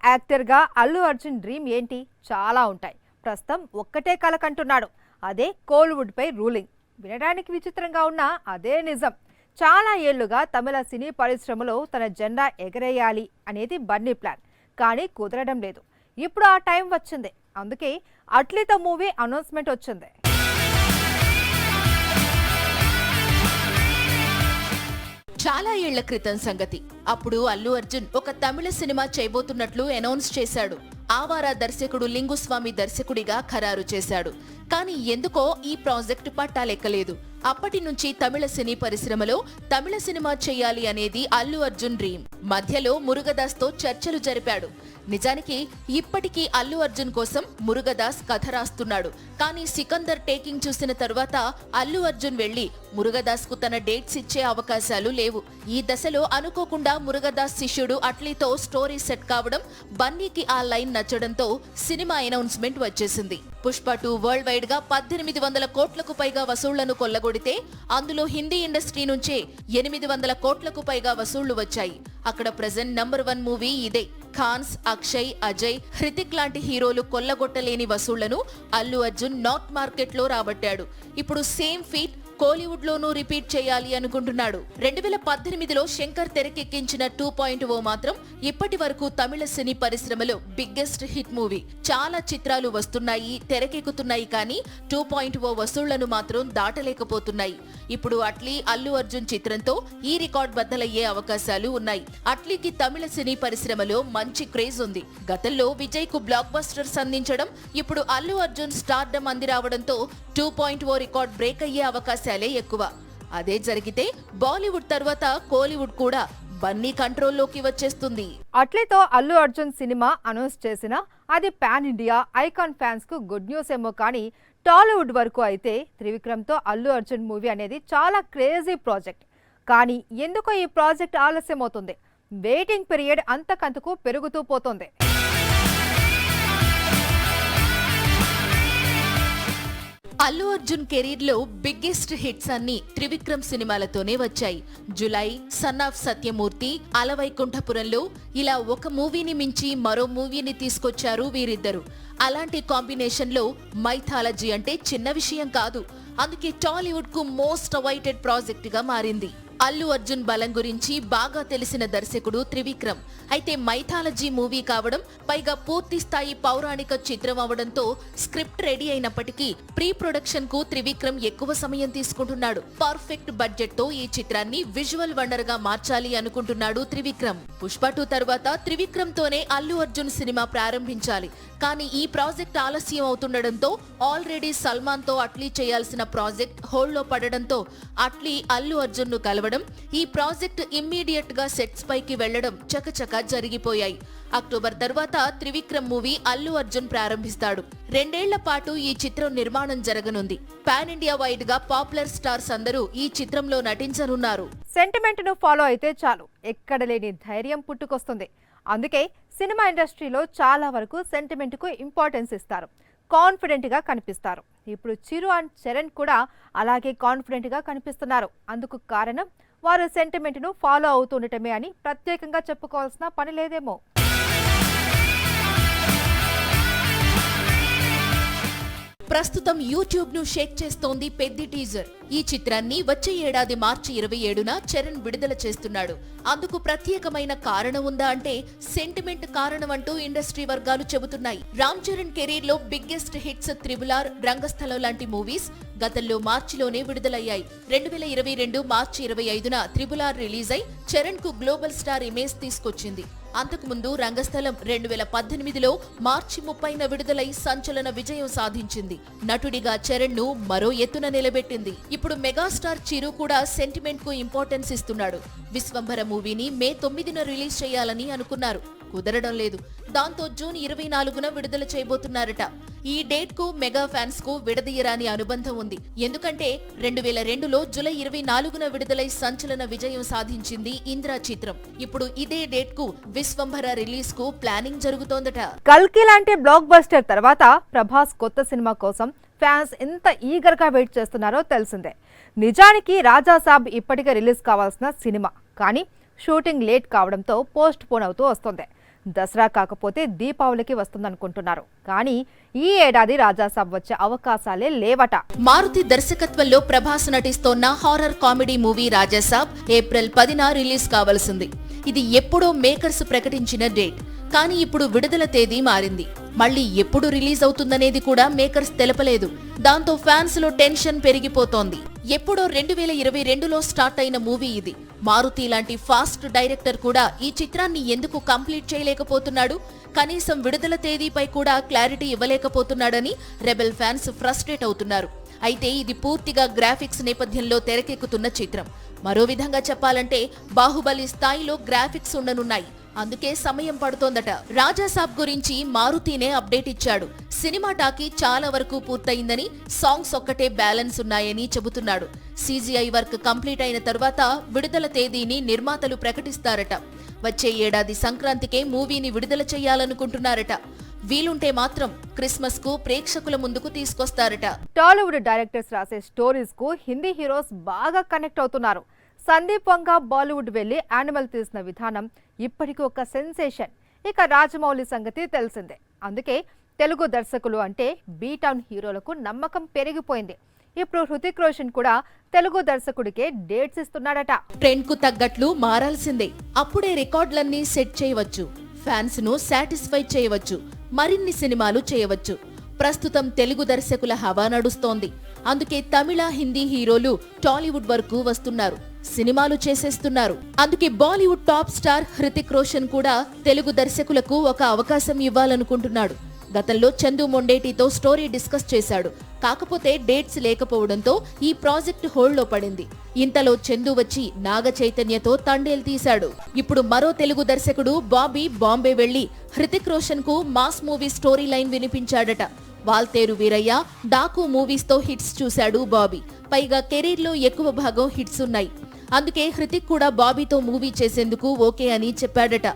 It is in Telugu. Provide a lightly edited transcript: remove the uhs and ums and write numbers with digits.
యాక్టర్గా అల్లు అర్జున్ డ్రీమ్ ఏంటి? చాలా ఉంటాయి. ప్రస్తుతం ఒక్కటే కల కంటున్నాడు. అదే కోలీవుడ్ పై రూలింగ్. వినడానికి విచిత్రంగా ఉన్నా అదే నిజం. చాలా ఏళ్లుగా తమిళ సినీ పరిశ్రమలో తన జెండా ఎగరేయాలి అనేది బన్నీ ప్లాన్. కానీ కుదరడం లేదు. ఇప్పుడు ఆ టైం వచ్చింది. అందుకే అట్లీతో మూవీ అనౌన్స్మెంట్ వచ్చింది. చాలా ఏళ్ల క్రితం సంగతి. అప్పుడు అల్లు అర్జున్ ఒక తమిళ సినిమా చేయబోతున్నట్లు అనౌన్స్ చేశాడు. ఆవారా దర్శకుడు లింగుస్వామి దర్శకుడిగా ఖరారు చేశాడు. కానీ ఎందుకో ఈ ప్రాజెక్టు పట్టాలెక్కలేదు. అప్పటి నుంచి తమిళ సినీ పరిశ్రమలో తమిళ సినిమా చేయాలి అనేది అల్లు అర్జున్ డ్రీమ్. మధ్యలో మురుగదాస్ తో చర్చలు జరిపాడు. నిజానికి ఇప్పటికీ అల్లు అర్జున్ కోసం మురుగదాస్ కథ రాస్తున్నాడు. కానీ సికందర్ టేకింగ్ చూసిన తరువాత అల్లు అర్జున్ వెళ్లి మురుగదాస్ కు తన డేట్స్ ఇచ్చే అవకాశాలు లేవు. ఈ దశలో అనుకోకుండా మురుగదాస్ శిష్యుడు అట్లీతో స్టోరీ సెట్ కావడం, బన్నీకి ఆ లైన్ నచ్చడంతో సినిమా అనౌన్స్మెంట్ వచ్చేసింది. పుష్ప 2 వరల్డ్ వైడ్ గా 1800 కోట్లకు పైగా వసూళ్లను కొల్లగొడితే అందులో హిందీ ఇండస్ట్రీ నుంచే 800 కోట్లకు పైగా వసూళ్లు వచ్చాయి. అక్కడ ప్రెజెంట్ నంబర్ 1 మూవీ ఇదే. ఖాన్స్, అక్షయ్, అజయ్, హృతిక్ లాంటి హీరోలు కొల్లగొట్టలేని వసూళ్లను అల్లు అర్జున్ నార్త్ మార్కెట్ లో రాబట్టాడు. ఇప్పుడు సేమ్ ఫీట్ కోలీవుడ్ లోనూ రిపీట్ చేయాలి అనుకుంటున్నాడు. 2018లో శంకర్ తెరకెక్కించిన 2.0 మాత్రం ఇప్పటి వరకు తమిళ సినీ పరిశ్రమలో బిగ్గెస్ట్ హిట్ మూవీ. చాలా చిత్రాలు వస్తున్నాయి, తెరకెక్కుతున్నాయి, కానీ 2.0 వసూళ్లను మాత్రం దాటలేకపోతున్నాయి. ఇప్పుడు అట్లీ అల్లు అర్జున్ చిత్రంతో ఈ రికార్డ్ బద్దలయ్యే అవకాశాలు ఉన్నాయి. అట్లీకి తమిళ సినీ పరిశ్రమలో మంచి క్రేజ్ ఉంది. గతంలో విజయ్ కు బ్లాక్ బస్టర్స్ అందించడం, ఇప్పుడు అల్లు అర్జున్ స్టార్డమ్ అంది రావడంతో 2.0 రికార్డ్ బ్రేక్ అయ్యే అవకాశాలే ఎక్కువ. అదే జరిగితే బాలీవుడ్ తర్వాత కోలీవుడ్ కూడా బన్నీ కంట్రోల్లోకి వచ్చేస్తుంది. అట్లీతో అల్లు అర్జున్ సినిమా అనౌన్స్ చేసినా అది పాన్ ఇండియా ఐకాన్ ఫ్యాన్స్ కు గుడ్ న్యూస్ ఏమో. కానీ టాలీవుడ్ వరకు అయితే త్రివిక్రమ్తో అల్లు అర్జున్ మూవీ అనేది చాలా క్రేజీ ప్రాజెక్ట్. కానీ ఎందుకో ఈ ప్రాజెక్ట్ ఆలస్యం అవుతుంది. వెయిటింగ్ పీరియడ్ అంతకంతకు పెరుగుతూ పోతుంది. అల్లు అర్జున్ కెరీర్ లో బిగ్గెస్ట్ హిట్స్ అన్ని త్రివిక్రమ్ సినిమాలతోనే వచ్చాయి. జులై, సన్ ఆఫ్ సత్యమూర్తి, అలవైకుంఠపురంలో ఇలా ఒక మూవీని మించి మరో మూవీని తీసుకొచ్చారు వీరిద్దరు. అలాంటి కాంబినేషన్ లో మైథాలజీ అంటే చిన్న విషయం కాదు. అందుకే టాలీవుడ్ కు మోస్ట్ అవైటెడ్ ప్రాజెక్ట్ గా మారింది. అల్లు అర్జున్ బలం గురించి బాగా తెలిసిన దర్శకుడు త్రివిక్రమ్. అయితే మైథాలజీ మూవీ కావడం, పైగా పూర్తి స్థాయి పౌరాణిక చిత్రం అవడంతో స్క్రిప్ట్ రెడీ అయినప్పటికీ ప్రీ ప్రొడక్షన్ కు త్రివిక్రమ్ ఎక్కువ సమయం తీసుకుంటున్నాడు. పర్ఫెక్ట్ బడ్జెట్ తో ఈ చిత్రాన్ని విజువల్ వండర్ గా మార్చాలి అనుకుంటున్నాడు త్రివిక్రమ్. పుష్ప 2 తర్వాత త్రివిక్రమ్ తోనే అల్లు అర్జున్ సినిమా ప్రారంభించాలి. కానీ ఈ ప్రాజెక్ట్ ఆలస్యం అవుతుండడంతో ఆల్రెడీ సల్మాన్ తో అట్లీ చేయాల్సిన ప్రాజెక్ట్ హోల్డ్ లో పడడంతో అట్లీ అల్లు అర్జున్ ను కలవడం, ఈ ప్రాజెక్ట్ ఇమ్మీడియట్ గా సెట్స్ పైకి వెళ్లడం చకచకా జరిగిపోయాయి. అక్టోబర్ తర్వాత త్రివిక్రమ్ మూవీ అల్లు అర్జున్ ప్రారంభిస్తాడు. 2 ఏళ్ల పాటు ఈ చిత్రం నిర్మాణం జరగనుంది. పాన్ ఇండియా వైడ్ గా పాపులర్ స్టార్స్ అందరూ ఈ చిత్రంలో నటించనున్నారు. సెంటిమెంట్ ను ఫాలో అయితే చాలు, ఎక్కడ లేని ధైర్యం పుట్టుకొస్తుంది. అందుకే సినిమా ఇండస్ట్రీలో చాలా వరకు సెంటిమెంట్ కు ఇంపార్టెన్స్ ఇస్తారు, కాన్ఫిడెంట్ గా కనిపిస్తారు. ఇప్పుడు చిరు అండ్ చరణ్ కూడా అలాగే కాన్ఫిడెంట్ గా కనిపిస్తున్నారు. అందుకు కారణం వారు సెంటిమెంట్ ను ఫాలో అవుతుండటమే అని ప్రత్యేకంగా చెప్పుకోవాల్సిన పని లేదేమో. ప్రస్తుతం యూట్యూబ్ ను షేక్ చేస్తోంది పెద్ద టీజర్. ఈ చిత్రాన్ని వచ్చే ఏడాది మార్చి 27న చరణ్ విడుదల చేస్తున్నాడు. అందుకు ప్రత్యేకమైన కారణం ఉందా అంటే సెంటిమెంట్ కారణం అంటూ ఇండస్ట్రీ వర్గాలు చెబుతున్నాయి. రామ్ చరణ్ కెరీర్ లో బిగ్గెస్ట్ హిట్స్ త్రిబులార్, రంగస్థలం లాంటి మూవీస్ గతంలో మార్చిలోనే విడుదలయ్యాయి. 2022 మార్చి 25న త్రిబులార్ రిలీజ్ అయి చరణ్ కు గ్లోబల్ స్టార్ ఇమేజ్ తీసుకొచ్చింది. అంతకుముందు రంగస్థలం 2018లో మార్చి 30న విడుదలై సంచలన విజయం సాధించింది. నటుడిగా చరణ్ ను మరో ఎత్తున నిలబెట్టింది. ఇప్పుడు మెగాస్టార్ చిరు కూడా సెంటిమెంట్ కు ఇంపార్టెన్స్ ఇస్తున్నాడు. విశ్వంభర మూవీని మే 9న రిలీజ్ చేయాలని అనుకున్నారు, కుదరడం లేదు. దాంతో జూన్ 24న విడుదల చేయబోతున్నారట. ఈ డేట్ కు మెగా ఫ్యాన్స్ కు విడదీయరాని అనుబంధం ఉంది. ఎందుకంటే 2002లో జూలై 24న విడుదలై సంచలన విజయం సాధించింది ఇంద్ర చిత్రం. ఇప్పుడు ఇదే డేట్ కు విశ్వంభర రిలీజ్ కు ప్లానింగ్ జరుగుతోందట. కల్కి లాంటి బ్లాక్ బస్టర్ తర్వాత ప్రభాస్ కొత్త సినిమా కోసం ఫ్యాన్స్ ఎంత ఈగర్ గా వెయిట్ చేస్తున్నారో తెలిసిందే. నిజానికి రాజాసాబ్ ఇప్పటికే రిలీజ్ కావాల్సిన సినిమా, కానీ షూటింగ్ లేట్ కావడంతో పోస్ట్ పోన్ అవుతూ వస్తుంది. దసరా కాకపోతే దీపావళికి వస్తుందనుకుంటున్నారు. కానీ ఈ ఏడాది రాజాసాబ్ వచ్చే అవకాశాలే లేవట. మారుతి దర్శకత్వంలో ప్రభాస్ నటిస్తోన్న horror comedy movie Raja Saab April 10న రిలీజ్ కావాల్సింది. ఇది ఎప్పుడో మేకర్స్ ప్రకటించిన డేట్. కానీ ఇప్పుడు విడుదల తేదీ మారింది. మళ్ళీ ఎప్పుడు రిలీజ్ అవుతుందనేది కూడా మేకర్స్ తెలపలేదు. దాంతో ఫ్యాన్స్ లో టెన్షన్ పెరిగిపోతోంది. ఎప్పుడో 2022లో స్టార్ట్ అయిన మూవీ ఇది. మారుతి లాంటి ఫాస్ట్ డైరెక్టర్ కూడా ఈ చిత్రాన్ని ఎందుకు కంప్లీట్ చేయలేకపోతున్నాడు? కనీసం విడుదల తేదీపై కూడా క్లారిటీ ఇవ్వలేకపోతున్నాడని రెబెల్ ఫ్యాన్స్ ఫ్రస్ట్రేట్ అవుతున్నారు. అయితే ఇది పూర్తిగా గ్రాఫిక్స్ నేపథ్యంలో తెరకెక్కుతున్న చిత్రం. మరో విధంగా చెప్పాలంటే బాహుబలి స్థాయిలో గ్రాఫిక్స్ ఉండనున్నాయి. అందుకే సమయం పడుతోందట. రాజాసాబ్ గురించి మారుతినే అప్డేట్ ఇచ్చాడు. సినిమా టాకీ చాలా వరకు పూర్తయిందని, సాంగ్స్ ఒక్కటే బ్యాలెన్స్ ఉన్నాయని చెబుతున్నాడు. CGI వర్క్ కంప్లీట్ అయిన తర్వాత విడుదల తేదీని నిర్మాతలు ప్రకటిస్తారట. వచ్చే ఏడాది సంక్రాంతికే మూవీని విడుదల చేయాలనుకుంటున్నారట. వీలుంటే మాత్రం క్రిస్మస్ కు ప్రేక్షకుల ముందుకు తీసుకొస్తారట. టాలీవుడ్ డైరెక్టర్స్ రాసే స్టోరీస్ కు హిందీ హీరోస్ బాగా కనెక్ట్ అవుతున్నారు. సందీప్ వంగ బాలీవుడ్ వెళ్లి యానిమల్ తీసిన విధానం ఇప్పటికీ ఒక సెన్సేషన్. ఇక రాజమౌళి సంగతి తెలిసిందే. అందుకే తెలుగు దర్శకులు అంటే బీటౌన్ హీరోలకు నమ్మకం పెరిగిపోయింది. ఇప్పుడు హృతిక్ రోషన్ కూడా తెలుగు దర్శకుడికే డేట్స్ ఇస్తున్నాడట. ట్రెండ్ కు తగ్గట్లు మారాల్సిందే. అప్పుడే రికార్డులన్నీ సెట్ చేయవచ్చు, ఫ్యాన్స్ ను సాటిస్ఫై చేయవచ్చు, మరిన్ని సినిమాలు చేయవచ్చు. ప్రస్తుతం తెలుగు దర్శకుల హవా నడుస్తోంది. అందుకే తమిళ, హిందీ హీరోలు టాలీవుడ్ వరకు వస్తున్నారు, సినిమాలు చేసేస్తున్నారు. అందుకే బాలీవుడ్ టాప్ స్టార్ హృతిక్ రోషన్ కూడా తెలుగు దర్శకులకు ఒక అవకాశం ఇవ్వాలనుకుంటున్నాడు. గతంలో చందు మొండేటితో స్టోరీ డిస్కస్ చేశాడు. కాకపోతే డేట్స్ లేకపోవడంతో ఈ ప్రాజెక్ట్ హోల్డ్ లో పడింది. ఇంతలో చందు వచ్చి నాగ చైతన్యతో తండేలు తీశాడు. ఇప్పుడు మరో తెలుగు దర్శకుడు బాబీ బాంబే వెళ్లి హృతిక్ రోషన్ కు మాస్ మూవీ స్టోరీ లైన్ వినిపించాడట. వాల్తేరు వీరయ్య, డాకు మూవీస్ తో హిట్స్ చూశాడు బాబీ. పైగా కెరీర్ లో ఎక్కువ భాగం హిట్స్ ఉన్నాయి. అందుకే హృతిక్ కూడా బాబీతో మూవీ చేసేందుకు ఓకే అని చెప్పాడట.